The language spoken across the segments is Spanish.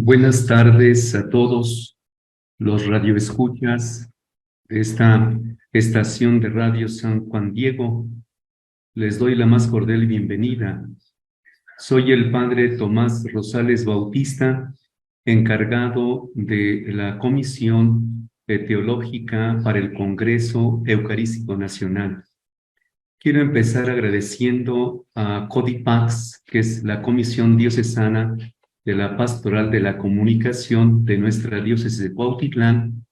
Buenas tardes a todos los radioescuchas de esta estación de Radio San Juan Diego. Les doy la más cordial bienvenida. Soy el padre Tomás Rosales Bautista, encargado de la Comisión Teológica para el Congreso Eucarístico Nacional. Quiero empezar agradeciendo a Codipax, que es la Comisión Diocesana de la Pastoral de la Comunicación de nuestra diócesis de Cuautitlán,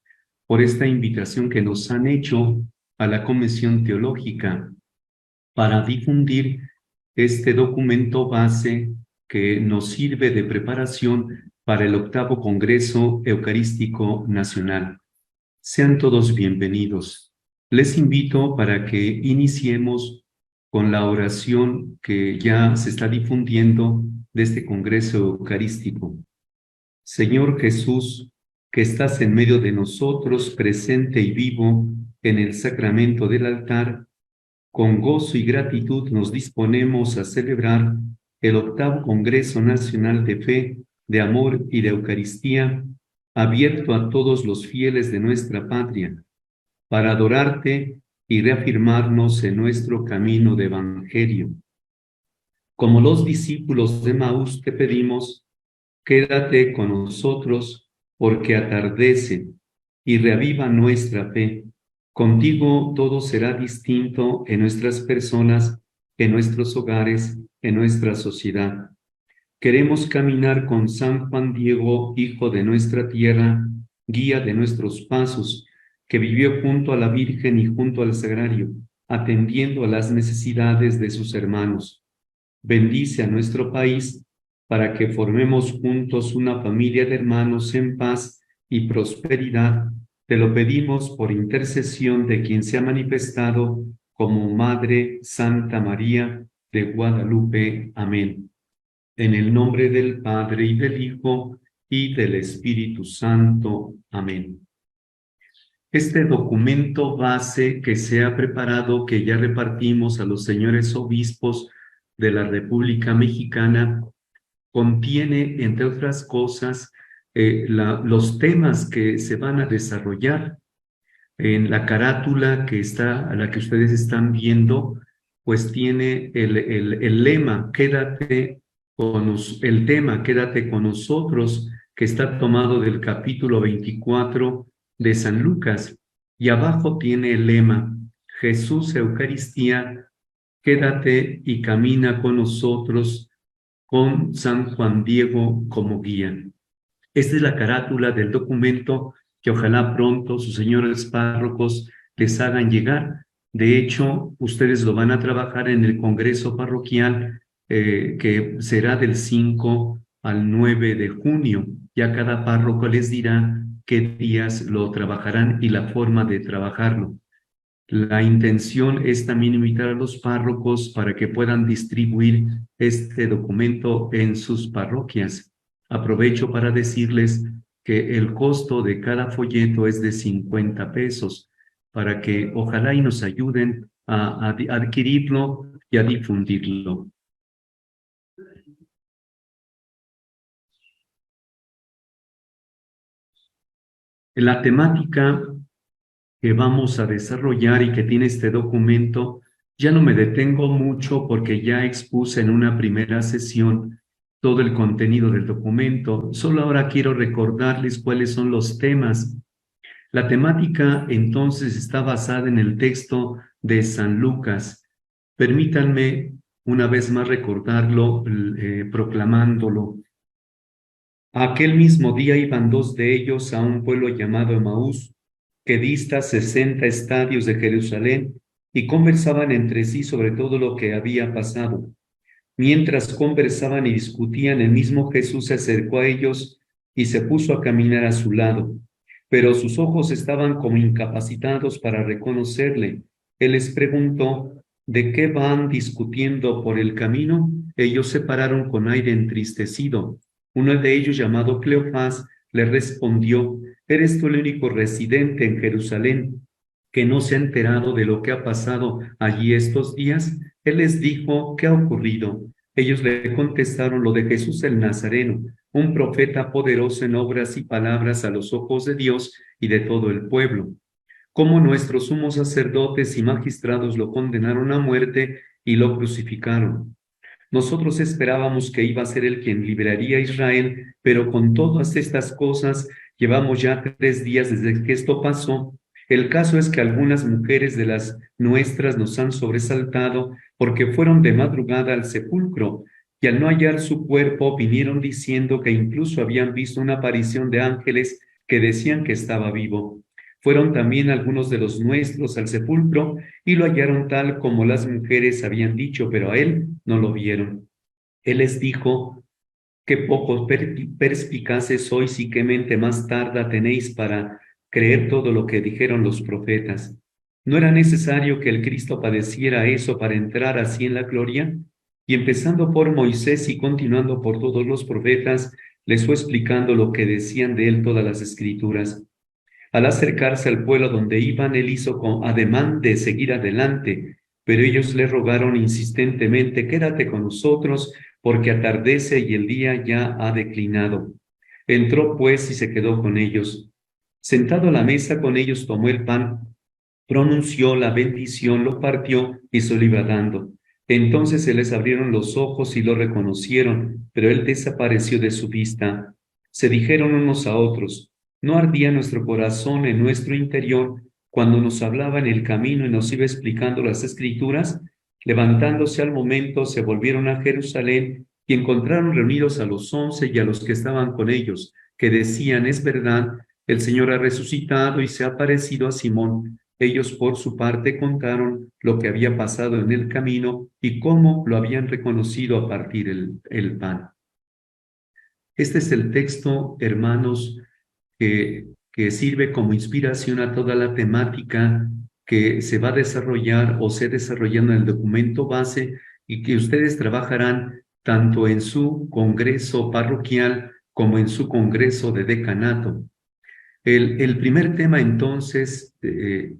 por esta invitación que nos han hecho a la Comisión Teológica para difundir este documento base que nos sirve de preparación para el 8º Congreso Eucarístico Nacional. Sean todos bienvenidos. Les invito para que iniciemos con la oración que ya se está difundiendo de este Congreso Eucarístico. Señor Jesús, que estás en medio de nosotros, presente y vivo en el sacramento del altar, con gozo y gratitud nos disponemos a celebrar el 8º Congreso Nacional de Fe, de Amor y de Eucaristía, abierto a todos los fieles de nuestra patria, para adorarte y reafirmarnos en nuestro camino de evangelio. Como los discípulos de Maús te pedimos, quédate con nosotros porque atardece y reaviva nuestra fe. Contigo todo será distinto en nuestras personas, en nuestros hogares, en nuestra sociedad. Queremos caminar con San Juan Diego, hijo de nuestra tierra, guía de nuestros pasos, que vivió junto a la Virgen y junto al Sagrario, atendiendo a las necesidades de sus hermanos. Bendice a nuestro país para que formemos juntos una familia de hermanos en paz y prosperidad. Te lo pedimos por intercesión de quien se ha manifestado como Madre Santa María de Guadalupe. Amén. En el nombre del Padre y del Hijo y del Espíritu Santo. Amén. Este documento base que se ha preparado, que ya repartimos a los señores obispos de la República Mexicana, contiene, entre otras cosas, los temas que se van a desarrollar. En la carátula a la que ustedes están viendo, pues tiene el lema, el tema, quédate con nosotros, que está tomado del capítulo 24 de San Lucas, y abajo tiene el lema, Jesús Eucaristía, quédate y camina con nosotros, con San Juan Diego como guía. Esta es la carátula del documento que ojalá pronto sus señores párrocos les hagan llegar. De hecho, ustedes lo van a trabajar en el Congreso Parroquial, que será del 5 al 9 de junio. Ya cada párroco les dirá qué días lo trabajarán y la forma de trabajarlo. La intención es también invitar a los párrocos para que puedan distribuir este documento en sus parroquias. Aprovecho para decirles que el costo de cada folleto es de 50 pesos, para que ojalá y nos ayuden a adquirirlo y a difundirlo. La temática que vamos a desarrollar y que tiene este documento, ya no me detengo mucho porque ya expuse en una primera sesión todo el contenido del documento. Solo ahora quiero recordarles cuáles son los temas. La temática entonces está basada en el texto de San Lucas. Permítanme una vez más recordarlo, proclamándolo. Aquel mismo día iban dos de ellos a un pueblo llamado Emaús, que dista 60 estadios de Jerusalén, y conversaban entre sí sobre todo lo que había pasado. Mientras conversaban y discutían, el mismo Jesús se acercó a ellos y se puso a caminar a su lado, pero sus ojos estaban como incapacitados para reconocerle. Él les preguntó, ¿de qué van discutiendo por el camino? Ellos se pararon con aire entristecido. Uno de ellos, llamado Cleofás, le respondió: ¿Eres tú el único residente en Jerusalén que no se ha enterado de lo que ha pasado allí estos días? Él les dijo: ¿qué ha ocurrido? Ellos le contestaron: lo de Jesús el Nazareno, un profeta poderoso en obras y palabras a los ojos de Dios y de todo el pueblo. Cómo nuestros sumos sacerdotes y magistrados lo condenaron a muerte y lo crucificaron. Nosotros esperábamos que iba a ser él quien liberaría a Israel, pero con todas estas cosas llevamos ya 3 días desde que esto pasó. El caso es que algunas mujeres de las nuestras nos han sobresaltado porque fueron de madrugada al sepulcro y al no hallar su cuerpo vinieron diciendo que incluso habían visto una aparición de ángeles que decían que estaba vivo. Fueron también algunos de los nuestros al sepulcro y lo hallaron tal como las mujeres habían dicho, pero a él no lo vieron. Él les dijo: qué pocos perspicaces sois y qué mente más tarda tenéis para creer todo lo que dijeron los profetas. ¿No era necesario que el Cristo padeciera eso para entrar así en la gloria? Y empezando por Moisés y continuando por todos los profetas, les fue explicando lo que decían de él todas las escrituras. Al acercarse al pueblo donde iban, él hizo ademán de seguir adelante, pero ellos le rogaron insistentemente: quédate con nosotros, porque atardece y el día ya ha declinado. Entró pues y se quedó con ellos. Sentado a la mesa con ellos, tomó el pan, pronunció la bendición, lo partió y se lo iba dando. Entonces se les abrieron los ojos y lo reconocieron, pero él desapareció de su vista. Se dijeron unos a otros: ¿no ardía nuestro corazón en nuestro interior cuando nos hablaba en el camino y nos iba explicando las Escrituras? Levantándose al momento, se volvieron a Jerusalén y encontraron reunidos a los 11 y a los que estaban con ellos, que decían: es verdad, el Señor ha resucitado y se ha aparecido a Simón. Ellos por su parte contaron lo que había pasado en el camino y cómo lo habían reconocido a partir el pan. Este es el texto, hermanos, que sirve como inspiración a toda la temática que se va a desarrollar o se desarrollando en el documento base y que ustedes trabajarán tanto en su congreso parroquial como en su congreso de decanato. El primer tema, entonces,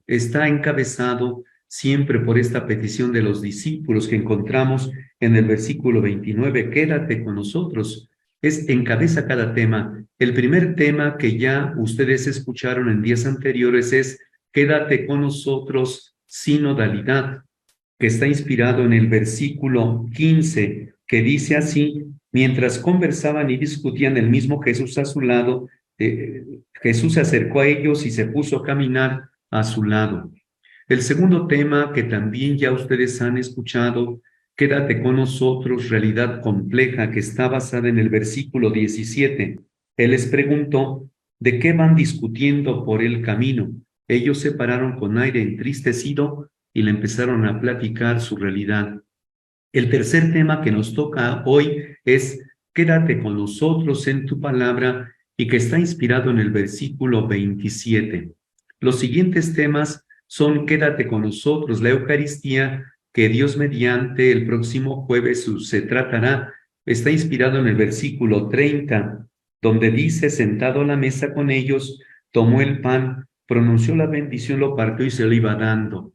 está encabezado siempre por esta petición de los discípulos que encontramos en el versículo 29, quédate con nosotros. Encabeza cada tema. El primer tema que ya ustedes escucharon en días anteriores es quédate con nosotros, sinodalidad, que está inspirado en el versículo 15, que dice así: mientras conversaban y discutían, el mismo Jesús a su lado, Jesús se acercó a ellos y se puso a caminar a su lado. El segundo tema que también ya ustedes han escuchado, quédate con nosotros, realidad compleja, que está basada en el versículo 17. Él les preguntó: ¿de qué van discutiendo por el camino? Ellos se pararon con aire entristecido y le empezaron a platicar su realidad. El tercer tema que nos toca hoy es quédate con nosotros en tu palabra y que está inspirado en el versículo 27. Los siguientes temas son quédate con nosotros, la Eucaristía, que Dios mediante el próximo jueves se tratará, está inspirado en el versículo 30, donde dice: sentado a la mesa con ellos, tomó el pan, pronunció la bendición, lo partió y se lo iba dando.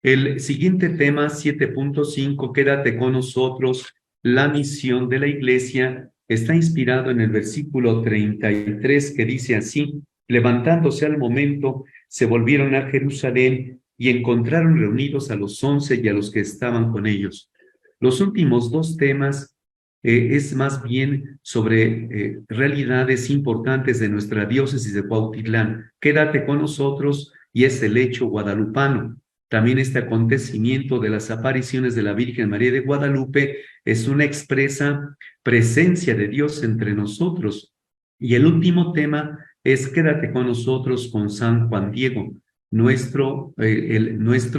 El siguiente tema, 7.5, quédate con nosotros, la misión de la iglesia, está inspirado en el versículo 33, que dice así: levantándose al momento, se volvieron a Jerusalén y encontraron reunidos a los 11 y a los que estaban con ellos. Los últimos dos temas es más bien sobre realidades importantes de nuestra diócesis de Cuautitlán. Quédate con nosotros y es el hecho guadalupano. También este acontecimiento de las apariciones de la Virgen María de Guadalupe es una expresa presencia de Dios entre nosotros. Y el último tema es quédate con nosotros con San Juan Diego, nuestro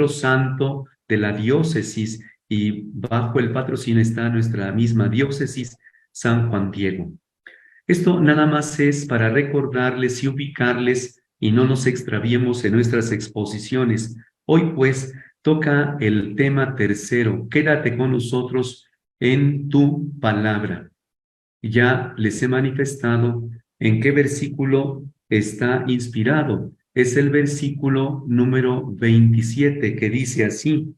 santo de la diócesis, y bajo el patrocinio está nuestra misma diócesis, San Juan Diego. Esto nada más es para recordarles y ubicarles y no nos extraviemos en nuestras exposiciones. Hoy pues toca el tema tercero, quédate con nosotros en tu palabra. ya les he manifestado en qué versículo está inspirado. Es el versículo número 27, que dice así: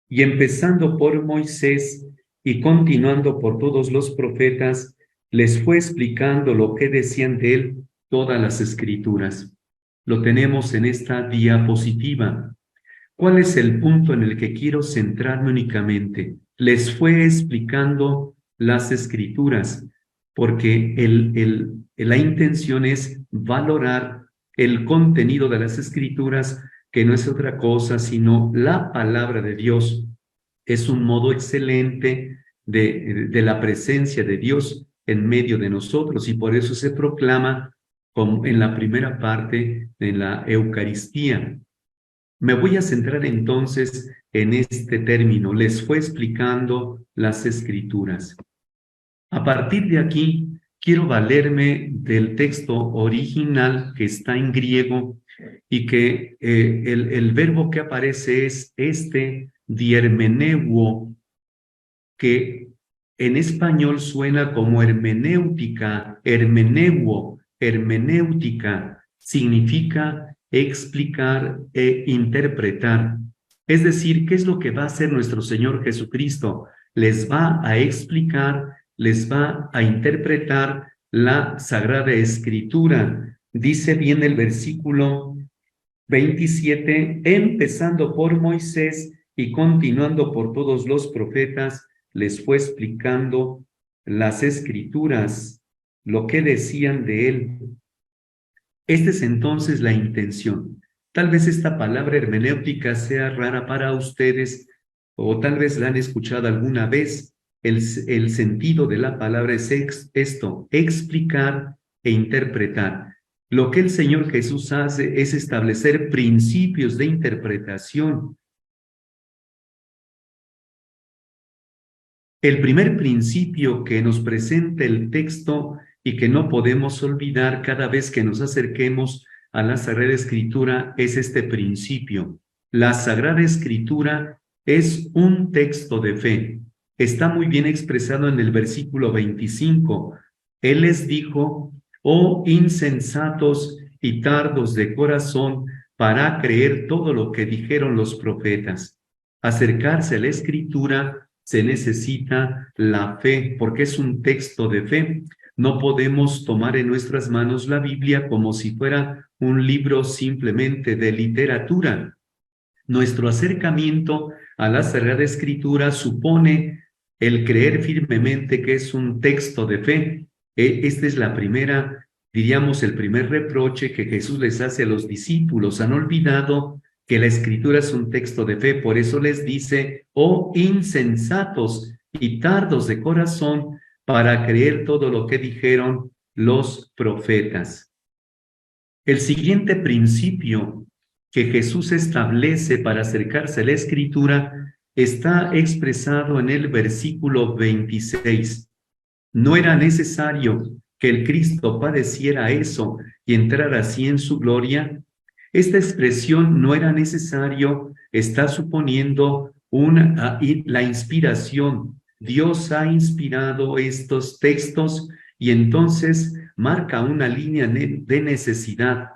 y empezando por Moisés y continuando por todos los profetas, les fue explicando lo que decían de él todas las escrituras. Lo tenemos en esta diapositiva. ¿Cuál es el punto en el que quiero centrarme únicamente? Les fue explicando las escrituras, porque la intención es valorar el contenido de las escrituras, que no es otra cosa sino la palabra de Dios. Es un modo excelente de la presencia de Dios en medio de nosotros, y por eso se proclama como en la primera parte de la Eucaristía. Me voy a centrar entonces en este término. Les fue explicando las escrituras. A partir de aquí, quiero valerme del texto original que está en griego y que el verbo que aparece es diermeneuo, que en español suena como hermenéutica, hermeneuo, hermenéutica, significa explicar e interpretar. Es decir, ¿qué es lo que va a hacer nuestro Señor Jesucristo? Les va a explicar, les va a interpretar la Sagrada Escritura. Dice bien el versículo 27, empezando por Moisés y continuando por todos los profetas, les fue explicando las escrituras, lo que decían de él. Esta es entonces la intención. Tal vez esta palabra hermenéutica sea rara para ustedes, o tal vez la han escuchado alguna vez. El sentido de la palabra es esto: explicar e interpretar. Lo que el Señor Jesús hace es establecer principios de interpretación. El primer principio que nos presenta el texto y que no podemos olvidar cada vez que nos acerquemos a la Sagrada Escritura es este principio. La Sagrada Escritura es un texto de fe. Está muy bien expresado en el versículo 25. Él les dijo: oh insensatos y tardos de corazón para creer todo lo que dijeron los profetas. Acercarse a la Escritura se necesita la fe, porque es un texto de fe. No podemos tomar en nuestras manos la Biblia como si fuera un libro simplemente de literatura. Nuestro acercamiento a la Sagrada Escritura supone el creer firmemente que es un texto de fe. Esta es la primera, diríamos, el primer reproche que Jesús les hace a los discípulos. Han olvidado que la Escritura es un texto de fe, por eso les dice: oh insensatos y tardos de corazón para creer todo lo que dijeron los profetas. El siguiente principio que Jesús establece para acercarse a la Escritura está expresado en el versículo 26. No era necesario que el Cristo padeciera eso y entrara así en su gloria. Esta expresión "no era necesario" está suponiendo la inspiración. Dios ha inspirado estos textos y entonces marca una línea de necesidad.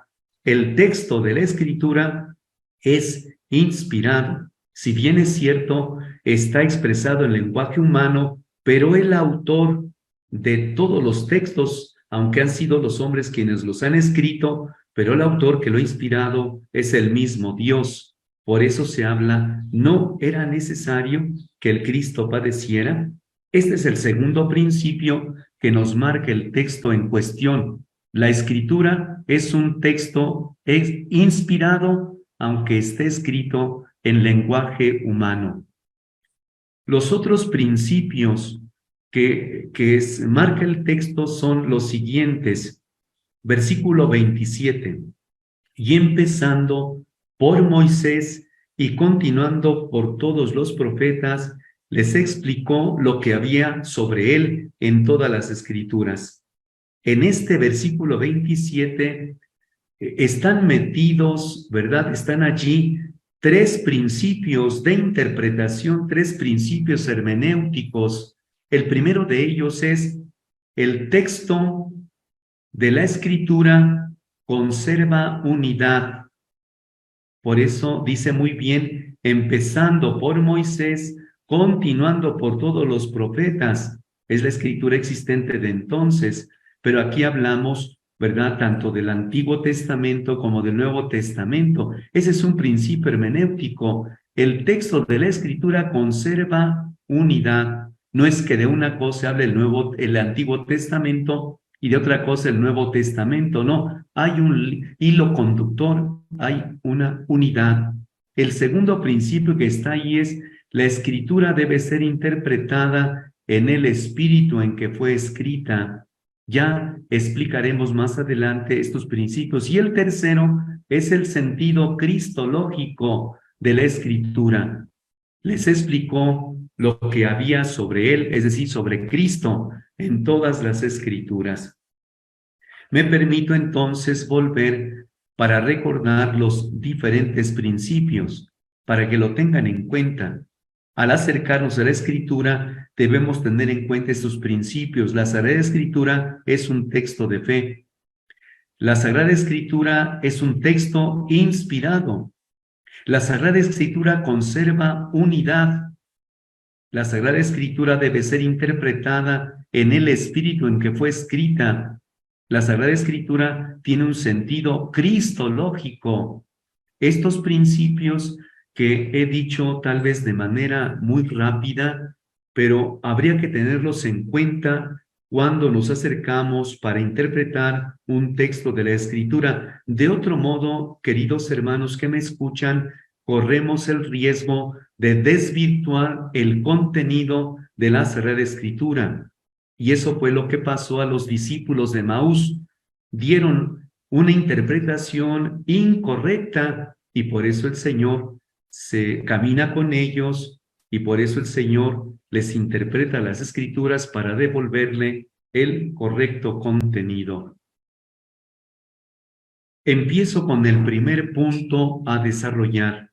El texto de la Escritura es inspirado. Si bien es cierto, está expresado en lenguaje humano, pero el autor de todos los textos, aunque han sido los hombres quienes los han escrito, pero el autor que lo ha inspirado es el mismo Dios. Por eso se habla: no era necesario que el Cristo padeciera. Este es el segundo principio que nos marca el texto en cuestión. La Escritura es un texto inspirado, aunque esté escrito en lenguaje humano. Los otros principios que marca el texto son los siguientes. Versículo 27. Y empezando por Moisés y continuando por todos los profetas, les explicó lo que había sobre él en todas las Escrituras. En este versículo 27 están metidos, ¿verdad? Están allí tres principios de interpretación, tres principios hermenéuticos. El primero de ellos es el texto de la Escritura conserva unidad. Por eso dice muy bien, empezando por Moisés, continuando por todos los profetas. Es la Escritura existente de entonces, pero aquí hablamos, ¿verdad?, tanto del Antiguo Testamento como del Nuevo Testamento. Ese es un principio hermenéutico. El texto de la Escritura conserva unidad. No es que de una cosa hable el Antiguo Testamento y de otra cosa el Nuevo Testamento, no. Hay un hilo conductor, hay una unidad. El segundo principio que está ahí es: la Escritura debe ser interpretada en el espíritu en que fue escrita. Ya explicaremos más adelante estos principios. Y el tercero es el sentido cristológico de la Escritura. Les explicó lo que había sobre él, es decir, sobre Cristo, en todas las Escrituras. Me permito entonces volver para recordar los diferentes principios, para que lo tengan en cuenta. Al acercarnos a la Escritura, debemos tener en cuenta estos principios. La Sagrada Escritura es un texto de fe. La Sagrada Escritura es un texto inspirado. La Sagrada Escritura conserva unidad. La Sagrada Escritura debe ser interpretada en el espíritu en que fue escrita. La Sagrada Escritura tiene un sentido cristológico. Estos principios que he dicho tal vez de manera muy rápida, pero habría que tenerlos en cuenta cuando nos acercamos para interpretar un texto de la Escritura. De otro modo, queridos hermanos que me escuchan, corremos el riesgo de desvirtuar el contenido de la Sagrada Escritura. Y eso fue lo que pasó a los discípulos de Maús. Dieron una interpretación incorrecta y por eso el Señor se camina con ellos y por eso el Señor les interpreta las Escrituras para devolverle el correcto contenido. Empiezo con el primer punto a desarrollar.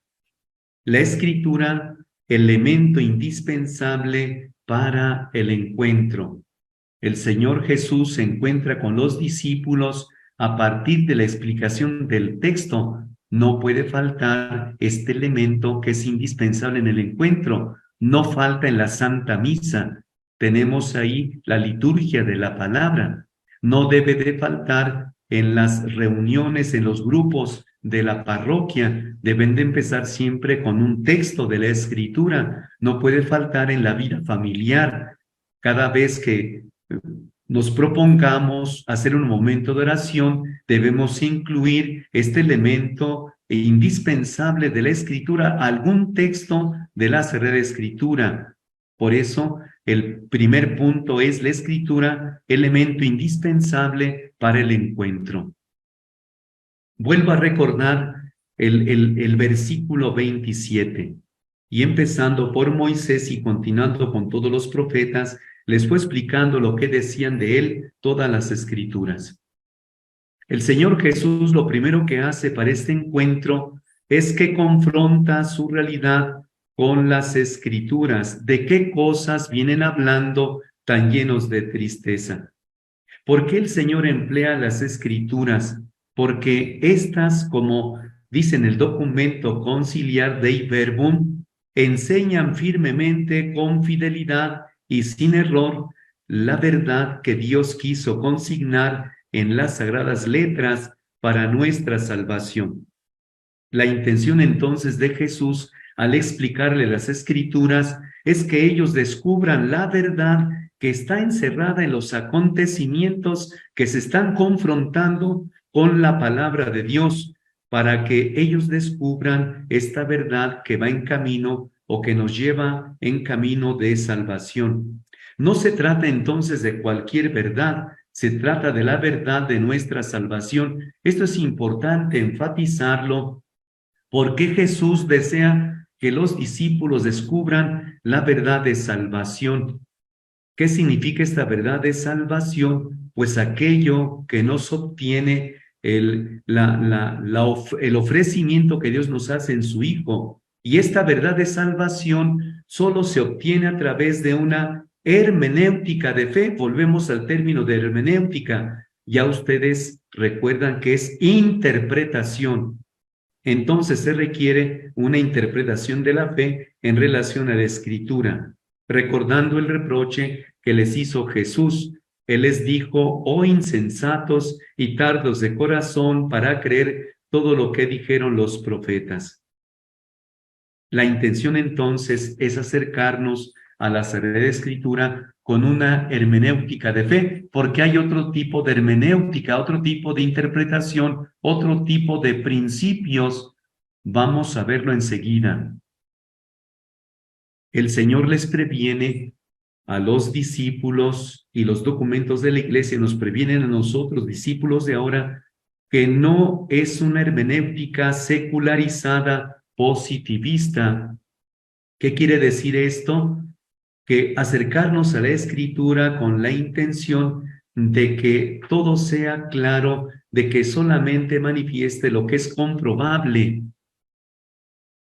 La Escritura, elemento indispensable para el encuentro. El Señor Jesús se encuentra con los discípulos a partir de la explicación del texto. No puede faltar este elemento que es indispensable en el encuentro. No falta en la Santa Misa. Tenemos ahí la liturgia de la palabra. No debe de faltar en las reuniones, en los grupos de la parroquia. Deben de empezar siempre con un texto de la Escritura. No puede faltar en la vida familiar. Cada vez que nos propongamos hacer un momento de oración, debemos incluir este elemento indispensable de la Escritura, algún texto de la Sagrada Escritura. Por eso, el primer punto es la Escritura, elemento indispensable para el encuentro. Vuelvo a recordar el versículo 27. Y empezando por Moisés y continuando con todos los profetas, les fue explicando lo que decían de él todas las Escrituras. El Señor Jesús lo primero que hace para este encuentro es que confronta su realidad con las Escrituras. ¿De qué cosas vienen hablando tan llenos de tristeza? ¿Por qué el Señor emplea las Escrituras? Porque estas, como dice en el documento conciliar Dei Verbum, enseñan firmemente, con fidelidad y sin error, la verdad que Dios quiso consignar en las sagradas letras para nuestra salvación. La intención entonces de Jesús al explicarle las Escrituras es que ellos descubran la verdad que está encerrada en los acontecimientos que se están confrontando con la palabra de Dios, para que ellos descubran esta verdad que va en camino o que nos lleva en camino de salvación. No se trata entonces de cualquier verdad, se trata de la verdad de nuestra salvación. Esto es importante enfatizarlo, porque Jesús desea que los discípulos descubran la verdad de salvación. ¿Qué significa esta verdad de salvación? Pues aquello que nos obtiene el ofrecimiento que Dios nos hace en su Hijo. Y esta verdad de salvación solo se obtiene a través de una hermenéutica de fe. Volvemos al término de hermenéutica. Ya ustedes recuerdan que es interpretación. Entonces se requiere una interpretación de la fe en relación a la Escritura, recordando el reproche que les hizo Jesús. Él les dijo: oh insensatos y tardos de corazón para creer todo lo que dijeron los profetas. La intención entonces es acercarnos a la Sagrada Escritura con una hermenéutica de fe, porque hay otro tipo de hermenéutica, otro tipo de interpretación, otro tipo de principios. Vamos a verlo enseguida. El Señor les previene a los discípulos, y los documentos de la Iglesia nos previenen a nosotros, discípulos de ahora, que no es una hermenéutica secularizada positivista. ¿Qué quiere decir esto? Que acercarnos a la Escritura con la intención de que todo sea claro, de que solamente manifieste lo que es comprobable.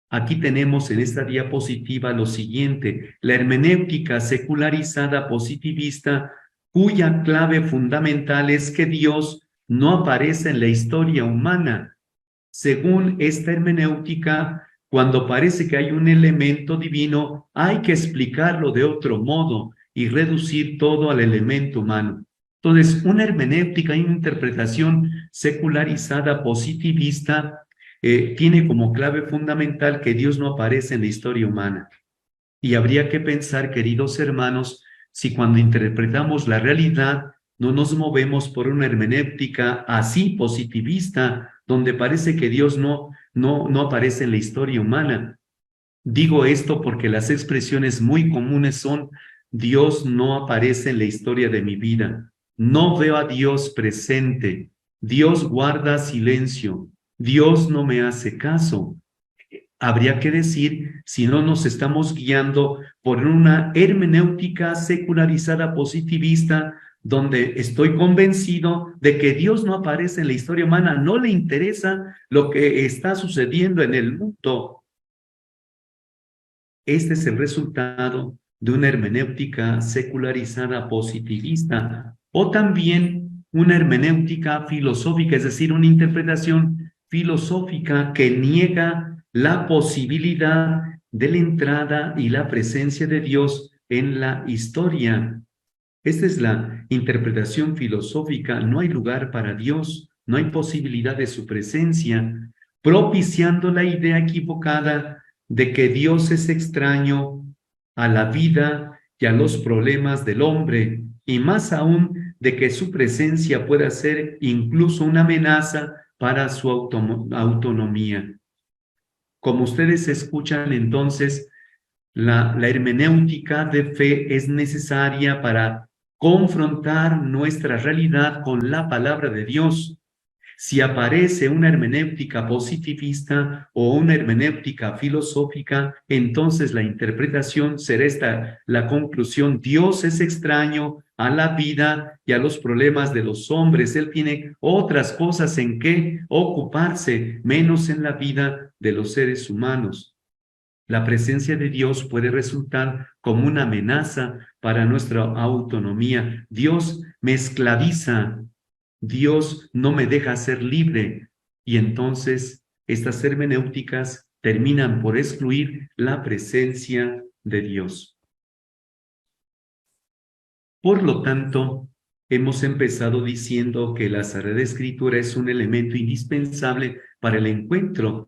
Aquí tenemos en esta diapositiva lo siguiente: la hermenéutica secularizada positivista, cuya clave fundamental es que Dios no aparece en la historia humana. Según esta hermenéutica, cuando parece que hay un elemento divino, hay que explicarlo de otro modo y reducir todo al elemento humano. Entonces, una hermenéutica y una interpretación secularizada positivista tiene como clave fundamental que Dios no aparece en la historia humana. Y habría que pensar, queridos hermanos, si cuando interpretamos la realidad no nos movemos por una hermenéutica así positivista, donde parece que Dios no aparece en la historia humana. Digo esto porque las expresiones muy comunes son: Dios no aparece en la historia de mi vida, no veo a Dios presente, Dios guarda silencio, Dios no me hace caso. Habría que decir si no nos estamos guiando por una hermenéutica secularizada positivista, donde estoy convencido de que Dios no aparece en la historia humana, no le interesa lo que está sucediendo en el mundo. Este es el resultado de una hermenéutica secularizada positivista, o también una hermenéutica filosófica, es decir, una interpretación filosófica que niega la posibilidad de la entrada y la presencia de Dios en la historia. Esta es la interpretación filosófica: no hay lugar para Dios, no hay posibilidad de su presencia, propiciando la idea equivocada de que Dios es extraño a la vida y a los problemas del hombre, y más aún de que su presencia pueda ser incluso una amenaza para su autonomía. Como ustedes escuchan, entonces, la hermenéutica de fe es necesaria para confrontar nuestra realidad con la palabra de Dios. Si aparece una hermenéutica positivista o una hermenéutica filosófica, entonces la interpretación será esta, la conclusión: Dios es extraño a la vida y a los problemas de los hombres. Él tiene otras cosas en que ocuparse, menos en la vida de los seres humanos. La presencia de Dios puede resultar como una amenaza para nuestra autonomía. Dios me esclaviza, Dios no me deja ser libre, y entonces estas hermenéuticas terminan por excluir la presencia de Dios. Por lo tanto, hemos empezado diciendo que la Sagrada Escritura es un elemento indispensable para el encuentro.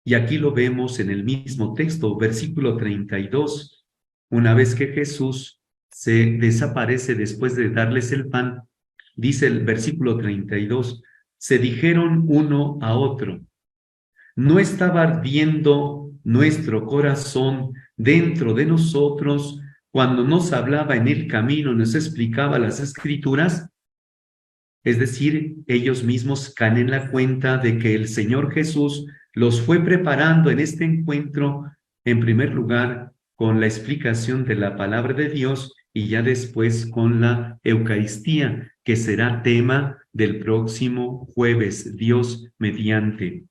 Y aquí lo vemos en el mismo texto, versículo 32. Una vez que Jesús se desaparece después de darles el pan, dice el versículo 32, se dijeron uno a otro: ¿no estaba ardiendo nuestro corazón dentro de nosotros cuando nos hablaba en el camino, nos explicaba las Escrituras? Es decir, ellos mismos caen en la cuenta de que el Señor Jesús los fue preparando en este encuentro, en primer lugar, con la explicación de la palabra de Dios, y ya después con la Eucaristía, que será tema del próximo jueves, Dios mediante.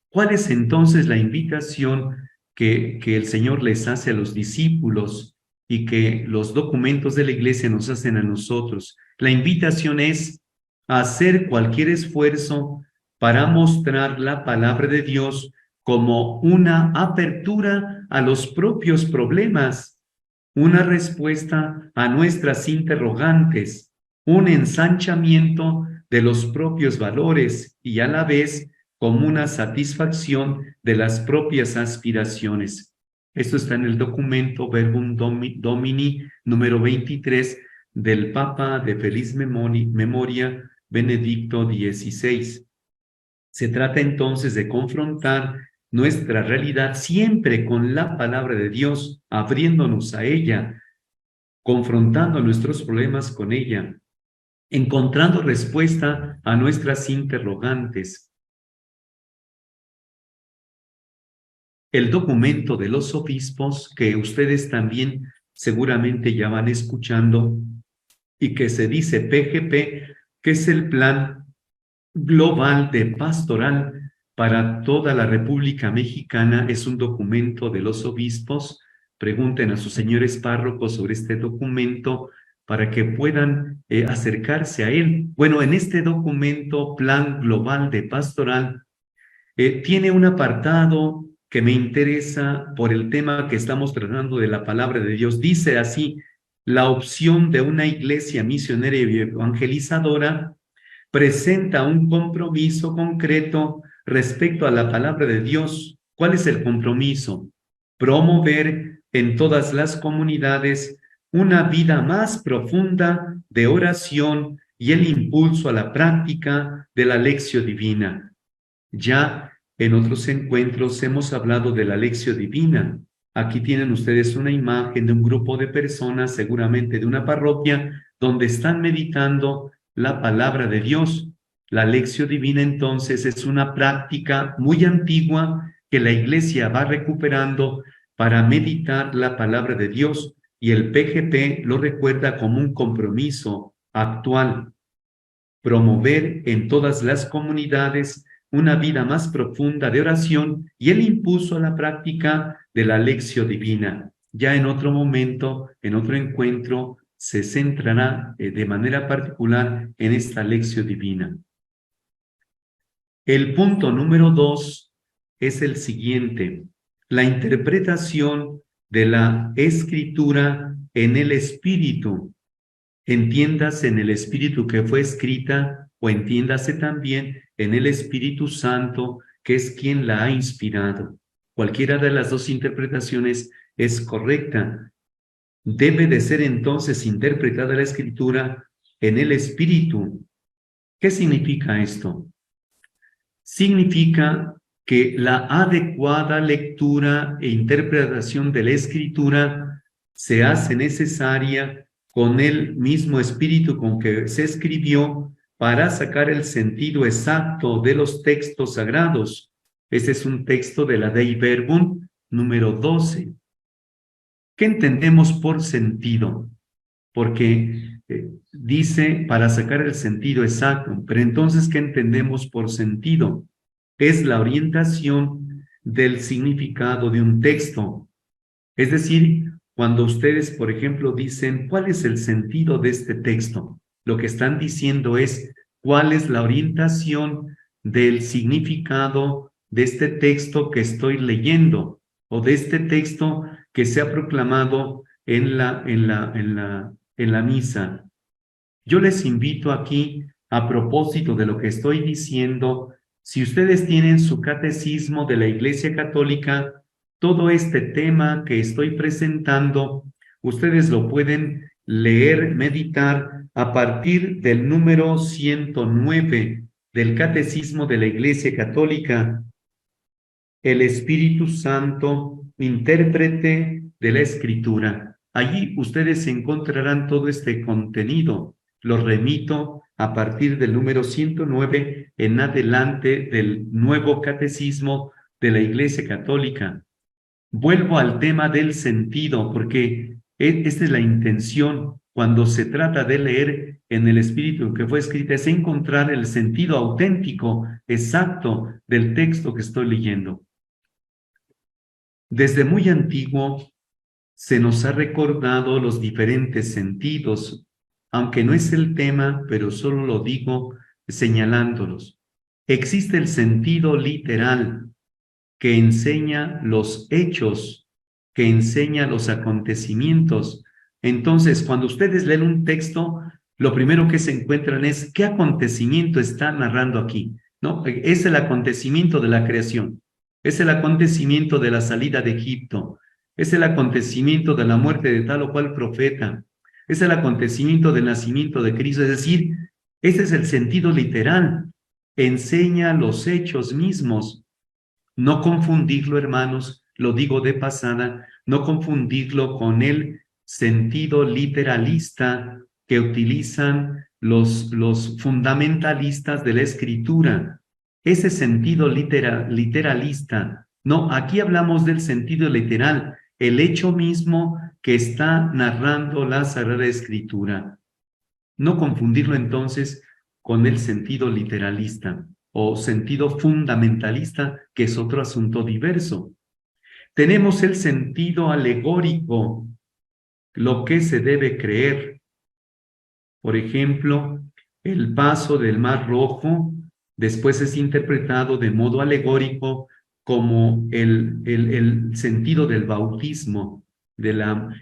¿Cuál es entonces la invitación que el Señor les hace a los discípulos y que los documentos de la Iglesia nos hacen a nosotros. La invitación es a hacer cualquier esfuerzo para mostrar la palabra de Dios como una apertura a los propios problemas, una respuesta a nuestras interrogantes, un ensanchamiento de los propios valores y a la vez como una satisfacción de las propias aspiraciones. Esto está en el documento Verbum Domini número 23 del Papa de Feliz Memoria Benedicto XVI. Se trata entonces de confrontar nuestra realidad siempre con la palabra de Dios, abriéndonos a ella, confrontando nuestros problemas con ella, encontrando respuesta a nuestras interrogantes. El documento de los obispos, que ustedes también seguramente ya van escuchando, y que se dice PGP, que es el Plan Global de Pastoral para toda la República Mexicana, es un documento de los obispos. Pregunten a sus señores párrocos sobre este documento para que puedan acercarse a él. Bueno, en este documento, Plan Global de Pastoral, tiene un apartado que me interesa por el tema que estamos tratando de la palabra de Dios. Dice así: la opción de una iglesia misionera y evangelizadora presenta un compromiso concreto respecto a la palabra de Dios. ¿Cuál es el compromiso? Promover en todas las comunidades una vida más profunda de oración y el impulso a la práctica de la lección divina. Ya en otros encuentros hemos hablado de la lección divina. Aquí tienen ustedes una imagen de un grupo de personas, seguramente de una parroquia, donde están meditando la palabra de Dios. La lección divina entonces es una práctica muy antigua que la Iglesia va recuperando para meditar la palabra de Dios, y el PGP lo recuerda como un compromiso actual: promover en todas las comunidades una vida más profunda de oración y el impulso a la práctica de la lección divina. Ya en otro momento, en otro encuentro, se centrará de manera particular en esta lección divina. El punto número 2 es el siguiente: la interpretación de la Escritura en el Espíritu. Entiéndase en el Espíritu que fue escrita, o entiéndase también en el Espíritu Santo, que es quien la ha inspirado. Cualquiera de las dos interpretaciones es correcta. Debe de ser entonces interpretada la Escritura en el Espíritu. ¿Qué significa esto? Significa que la adecuada lectura e interpretación de la Escritura se hace necesaria con el mismo espíritu con que se escribió, para sacar el sentido exacto de los textos sagrados. Este es un texto de la Dei Verbum número 12. ¿Qué entendemos por sentido? Porque dice para sacar el sentido exacto, pero entonces, ¿qué entendemos por sentido? Es la orientación del significado de un texto. Es decir, cuando ustedes, por ejemplo, dicen, ¿cuál es el sentido de este texto? Lo que están diciendo es, ¿cuál es la orientación del significado de este texto que estoy leyendo, o de este texto que se ha proclamado en la misa? Yo les invito aquí, a propósito de lo que estoy diciendo, si ustedes tienen su catecismo de la Iglesia Católica, todo este tema que estoy presentando, ustedes lo pueden leer, meditar a partir del número 109 del Catecismo de la Iglesia Católica. El Espíritu Santo, intérprete de la Escritura. Allí ustedes encontrarán todo este contenido. Los remito a partir del número 109 en adelante del Nuevo Catecismo de la Iglesia Católica. Vuelvo al tema del sentido, porque esta es la intención cuando se trata de leer en el Espíritu que fue escrita, es encontrar el sentido auténtico, exacto del texto que estoy leyendo. Desde muy antiguo, se nos ha recordado los diferentes sentidos, aunque no es el tema, pero solo lo digo señalándolos. Existe el sentido literal, que enseña los hechos, que enseña los acontecimientos. Entonces, cuando ustedes leen un texto, lo primero que se encuentran es qué acontecimiento está narrando aquí, ¿no? Es el acontecimiento de la creación, es el acontecimiento de la salida de Egipto, es el acontecimiento de la muerte de tal o cual profeta, es el acontecimiento del nacimiento de Cristo, es decir, ese es el sentido literal, enseña los hechos mismos. No confundirlo, hermanos, lo digo de pasada, no confundirlo con el sentido literalista que utilizan los fundamentalistas de la escritura. Ese sentido literalista, no, aquí hablamos del sentido literal, el hecho mismo que está narrando la Sagrada Escritura. No confundirlo entonces con el sentido literalista o sentido fundamentalista, que es otro asunto diverso. Tenemos el sentido alegórico, lo que se debe creer. Por ejemplo, el paso del Mar Rojo después es interpretado de modo alegórico como el sentido del bautismo,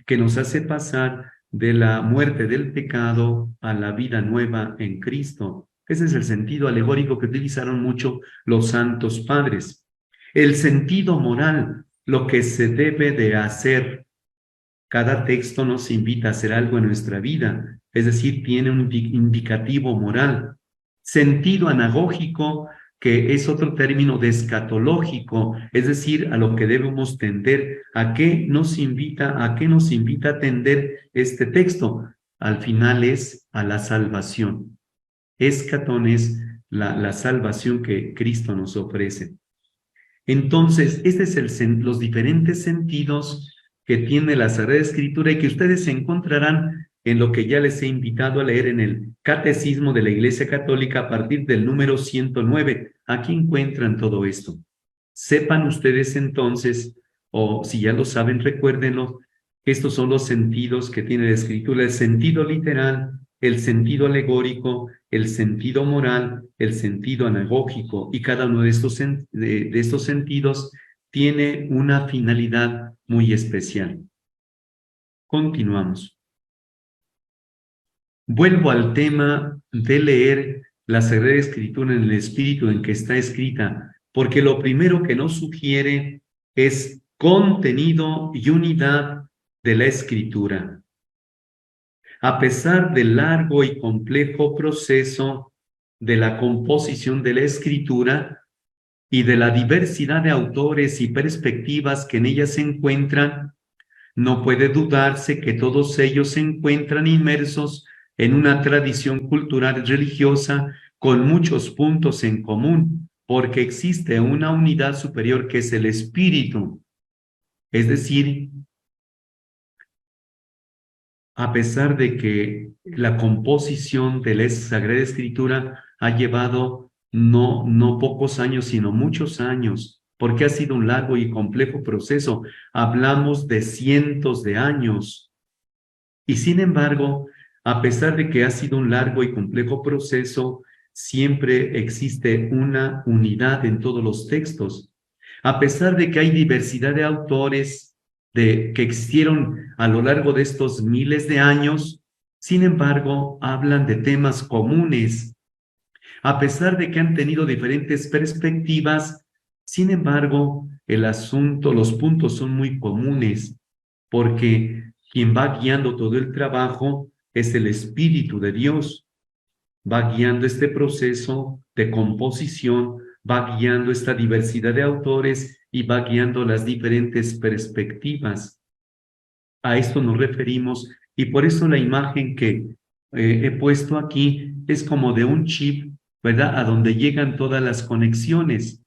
que nos hace pasar de la muerte del pecado a la vida nueva en Cristo. Ese es el sentido alegórico que utilizaron mucho los santos padres. El sentido moral, lo que se debe de hacer. Cada texto nos invita a hacer algo en nuestra vida, es decir, tiene un indicativo moral. Sentido anagógico, que es otro término de escatológico, es decir, a lo que debemos tender. ¿A qué nos invita a tender este texto? Al final es a la salvación. Escatón es la salvación que Cristo nos ofrece. Entonces, este es los diferentes sentidos que tiene la Sagrada Escritura y que ustedes encontrarán en lo que ya les he invitado a leer en el Catecismo de la Iglesia Católica a partir del número 109. Aquí encuentran todo esto. Sepan ustedes entonces, o si ya lo saben, recuérdenlo, que estos son los sentidos que tiene la Escritura: el sentido literal, el sentido alegórico, el sentido moral, el sentido anagógico, y cada uno de estos sentidos tiene una finalidad muy especial. Continuamos. Vuelvo al tema de leer la Sagrada Escritura en el espíritu en que está escrita, porque lo primero que nos sugiere es contenido y unidad de la Escritura. A pesar del largo y complejo proceso de la composición de la Escritura y de la diversidad de autores y perspectivas que en ella se encuentran, no puede dudarse que todos ellos se encuentran inmersos en una tradición cultural religiosa con muchos puntos en común, porque existe una unidad superior que es el espíritu. Es decir, a pesar de que la composición de la Sagrada Escritura ha llevado no pocos años, sino muchos años, porque ha sido un largo y complejo proceso. Hablamos de cientos de años. Y sin embargo, a pesar de que ha sido un largo y complejo proceso, siempre existe una unidad en todos los textos. A pesar de que hay diversidad de autores que existieron a lo largo de estos miles de años, sin embargo, hablan de temas comunes. A pesar de que han tenido diferentes perspectivas, sin embargo, el asunto, los puntos son muy comunes, porque quien va guiando todo el trabajo es el Espíritu de Dios. Va guiando este proceso de composición, va guiando esta diversidad de autores y va guiando las diferentes perspectivas. A esto nos referimos, y por eso la imagen que he puesto aquí es como de un chip, ¿verdad? A donde llegan todas las conexiones.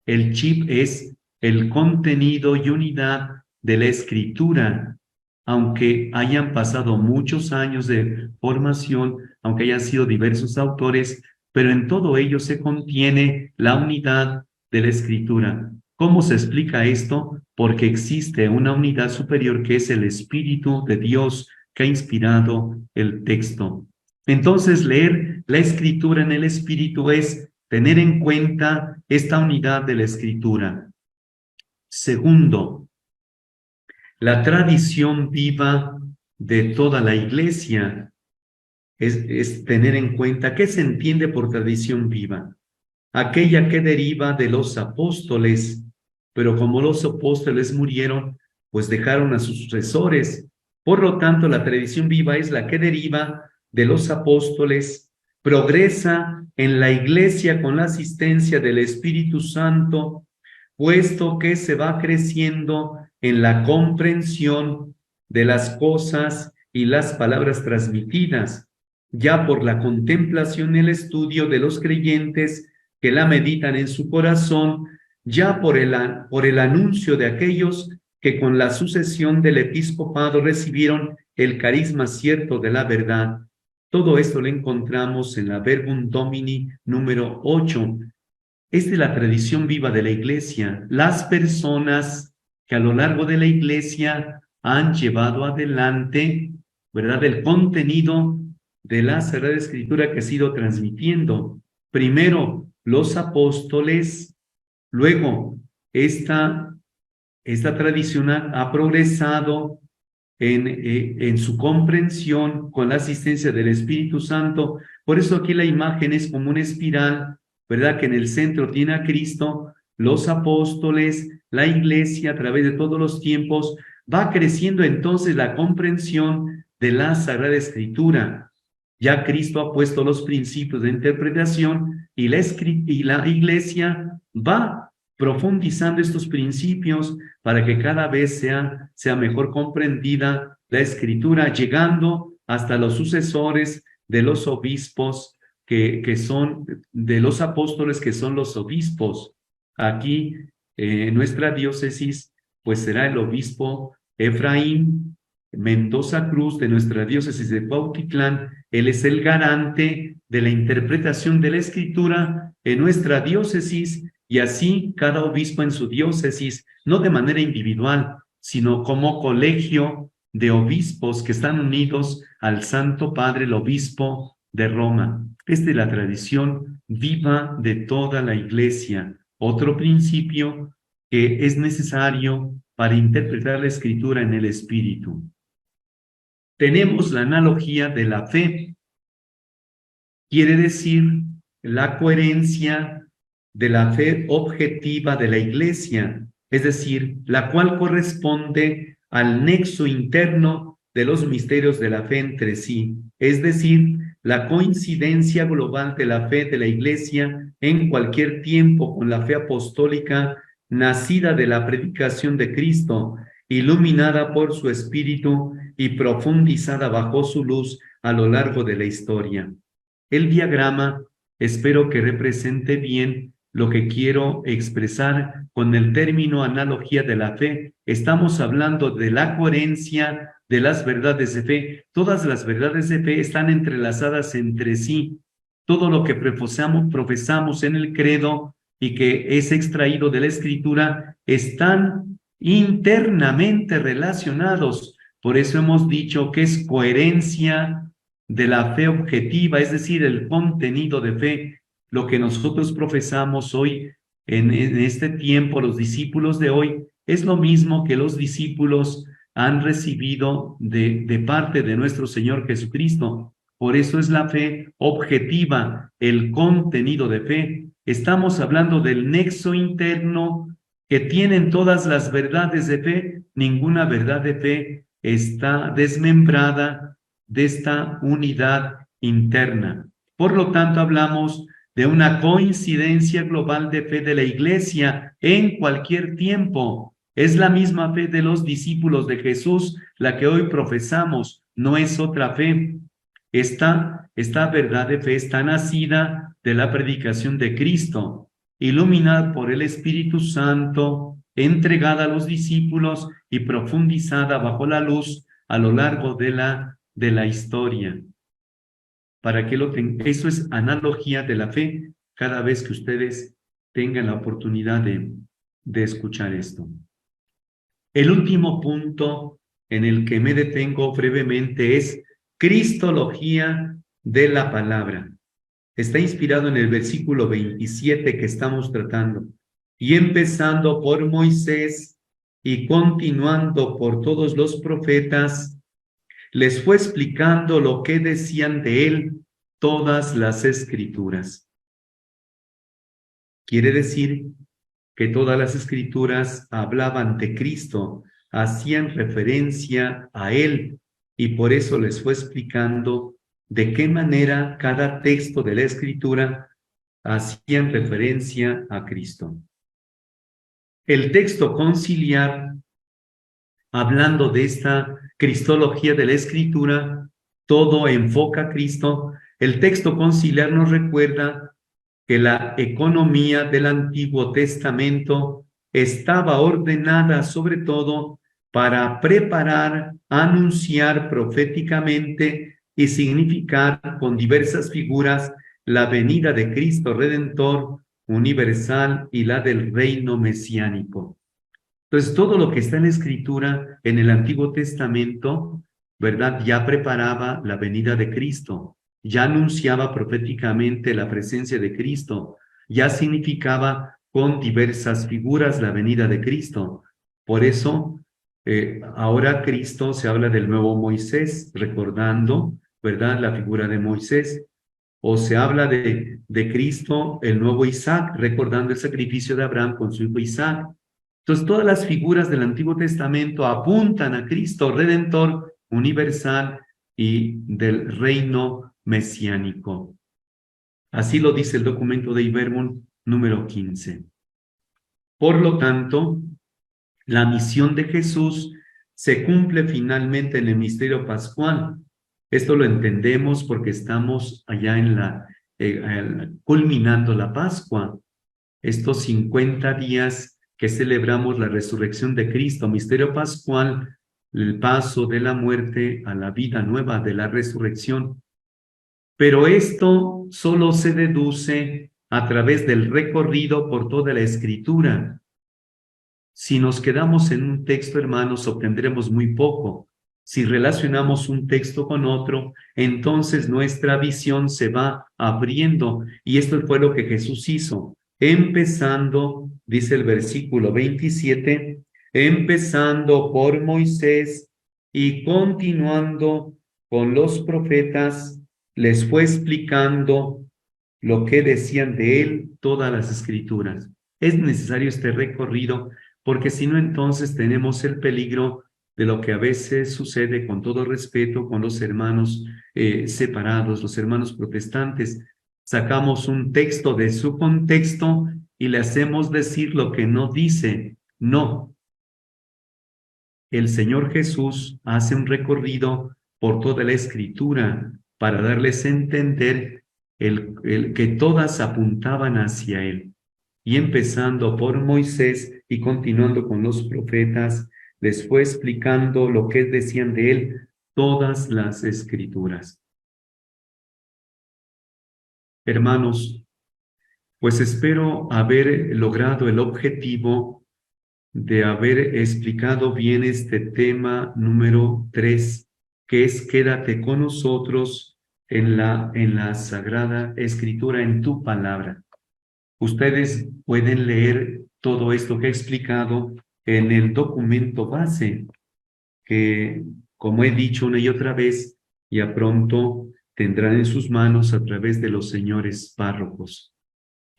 El chip es el contenido y unidad de la escritura. Aunque hayan pasado muchos años de formación, aunque hayan sido diversos autores, pero en todo ello se contiene la unidad de la escritura. ¿Cómo se explica esto? Porque existe una unidad superior que es el Espíritu de Dios que ha inspirado el texto. Entonces, leer la Escritura en el Espíritu es tener en cuenta esta unidad de la Escritura. Segundo, la tradición viva de toda la Iglesia es tener en cuenta qué se entiende por tradición viva. Aquella que deriva de los apóstoles, pero como los apóstoles murieron, pues dejaron a sus sucesores. Por lo tanto, la tradición viva es la que deriva de los apóstoles, progresa en la Iglesia con la asistencia del Espíritu Santo, puesto que se va creciendo en la comprensión de las cosas y las palabras transmitidas, ya por la contemplación y el estudio de los creyentes que la meditan en su corazón, ya por el anuncio de aquellos que con la sucesión del episcopado recibieron el carisma cierto de la verdad. Todo esto lo encontramos en la Verbum Domini número 8. Es de la tradición viva de la Iglesia. Las personas que a lo largo de la Iglesia han llevado adelante, ¿verdad?, el contenido de la Sagrada Escritura que ha sido transmitiendo. Primero, los apóstoles, luego esta tradición ha progresado en su comprensión con la asistencia del Espíritu Santo. Por eso aquí la imagen es como una espiral, ¿verdad? Que en el centro tiene a Cristo, los apóstoles, la Iglesia a través de todos los tiempos. Va creciendo entonces la comprensión de la Sagrada Escritura. Ya Cristo ha puesto los principios de interpretación y la Iglesia va profundizando estos principios para que cada vez sea mejor comprendida la Escritura, llegando hasta los sucesores de los obispos que son, de los apóstoles que son los obispos. Aquí, en nuestra diócesis, pues será el obispo Efraín Mendoza Cruz, de nuestra diócesis de Cuautitlán. Él es el garante de la interpretación de la Escritura en nuestra diócesis, y así cada obispo en su diócesis, no de manera individual, sino como colegio de obispos que están unidos al Santo Padre, el obispo de Roma. Esta es la tradición viva de toda la Iglesia. Otro principio que es necesario para interpretar la Escritura en el Espíritu. Tenemos la analogía de la fe. Quiere decir la coherencia de la fe objetiva de la Iglesia, es decir, la cual corresponde al nexo interno de los misterios de la fe entre sí, es decir, la coincidencia global de la fe de la Iglesia en cualquier tiempo con la fe apostólica nacida de la predicación de Cristo, iluminada por su Espíritu y profundizada bajo su luz a lo largo de la historia. El diagrama espero que represente bien lo que quiero expresar con el término analogía de la fe. Estamos hablando de la coherencia de las verdades de fe. Todas las verdades de fe están entrelazadas entre sí. Todo lo que profesamos en el credo y que es extraído de la Escritura están internamente relacionados. Por eso hemos dicho que es coherencia de la fe objetiva, es decir, el contenido de fe. Lo que nosotros profesamos hoy, en este tiempo, los discípulos de hoy, es lo mismo que los discípulos han recibido de parte de nuestro Señor Jesucristo. Por eso es la fe objetiva, el contenido de fe. Estamos hablando del nexo interno que tienen todas las verdades de fe. Ninguna verdad de fe está desmembrada de esta unidad interna. Por lo tanto, hablamos de una coincidencia global de fe de la Iglesia en cualquier tiempo. Es la misma fe de los discípulos de Jesús la que hoy profesamos, no es otra fe. Esta verdad de fe está nacida de la predicación de Cristo, iluminada por el Espíritu Santo, entregada a los discípulos y profundizada bajo la luz a lo largo de la historia. Para que lo tengan, eso es analogía de la fe cada vez que ustedes tengan la oportunidad de escuchar esto. El último punto en el que me detengo brevemente es cristología de la palabra. Está inspirado en el versículo 27 que estamos tratando. Y empezando por Moisés y continuando por todos los profetas, les fue explicando lo que decían de él todas las escrituras. Quiere decir que todas las escrituras hablaban de Cristo, hacían referencia a él, y por eso les fue explicando de qué manera cada texto de la escritura hacían referencia a Cristo. El texto conciliar, hablando de esta cristología de la escritura, todo enfoca a Cristo. El texto conciliar nos recuerda que la economía del Antiguo Testamento estaba ordenada sobre todo para preparar, anunciar proféticamente y significar con diversas figuras la venida de Cristo Redentor universal y la del reino mesiánico. Entonces, todo lo que está en la Escritura, en el Antiguo Testamento, ¿verdad? Ya preparaba la venida de Cristo, ya anunciaba proféticamente la presencia de Cristo, ya significaba con diversas figuras la venida de Cristo. Por eso, ahora Cristo se habla del nuevo Moisés, recordando, ¿verdad? La figura de Moisés. O se habla de Cristo, el nuevo Isaac, recordando el sacrificio de Abraham con su hijo Isaac. Entonces, todas las figuras del Antiguo Testamento apuntan a Cristo Redentor universal y del reino mesiánico. Así lo dice el documento de Iberbun número 15. Por lo tanto, la misión de Jesús se cumple finalmente en el misterio pascual. Esto lo entendemos porque estamos allá culminando la Pascua. Estos 50 días que celebramos la resurrección de Cristo, misterio pascual, el paso de la muerte a la vida nueva de la resurrección. Pero esto solo se deduce a través del recorrido por toda la Escritura. Si nos quedamos en un texto, hermanos, obtendremos muy poco. Si relacionamos un texto con otro, entonces nuestra visión se va abriendo. Y esto fue lo que Jesús hizo. Empezando, dice el versículo 27, empezando por Moisés y continuando con los profetas, les fue explicando lo que decían de él todas las escrituras. Es necesario este recorrido porque si no, entonces tenemos el peligro de lo que a veces sucede, con todo respeto, con los hermanos separados, los hermanos protestantes. Sacamos un texto de su contexto y le hacemos decir lo que no dice. No. El Señor Jesús hace un recorrido por toda la Escritura para darles a entender que todas apuntaban hacia Él. Y empezando por Moisés y continuando con los profetas, les fue explicando lo que decían de él todas las escrituras. Hermanos, pues espero haber logrado el objetivo de haber explicado bien este tema número 3, que es quédate con nosotros en la Sagrada Escritura, en tu palabra. Ustedes pueden leer todo esto que he explicado en el documento base, que, como he dicho una y otra vez, ya pronto tendrán en sus manos a través de los señores párrocos.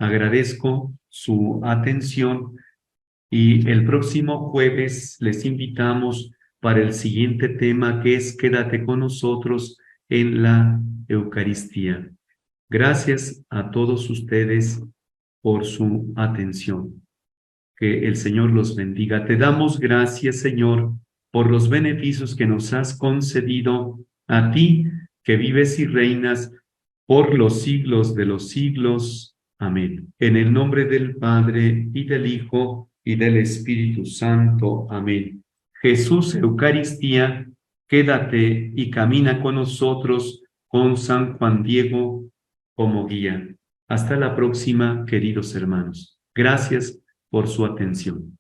Agradezco su atención y el próximo jueves les invitamos para el siguiente tema, que es quédate con nosotros en la Eucaristía. Gracias a todos ustedes por su atención. Que el Señor los bendiga. Te damos gracias, Señor, por los beneficios que nos has concedido a ti, que vives y reinas por los siglos de los siglos. Amén. En el nombre del Padre, y del Hijo, y del Espíritu Santo. Amén. Jesús, Eucaristía, quédate y camina con nosotros con San Juan Diego como guía. Hasta la próxima, queridos hermanos. Gracias por su atención.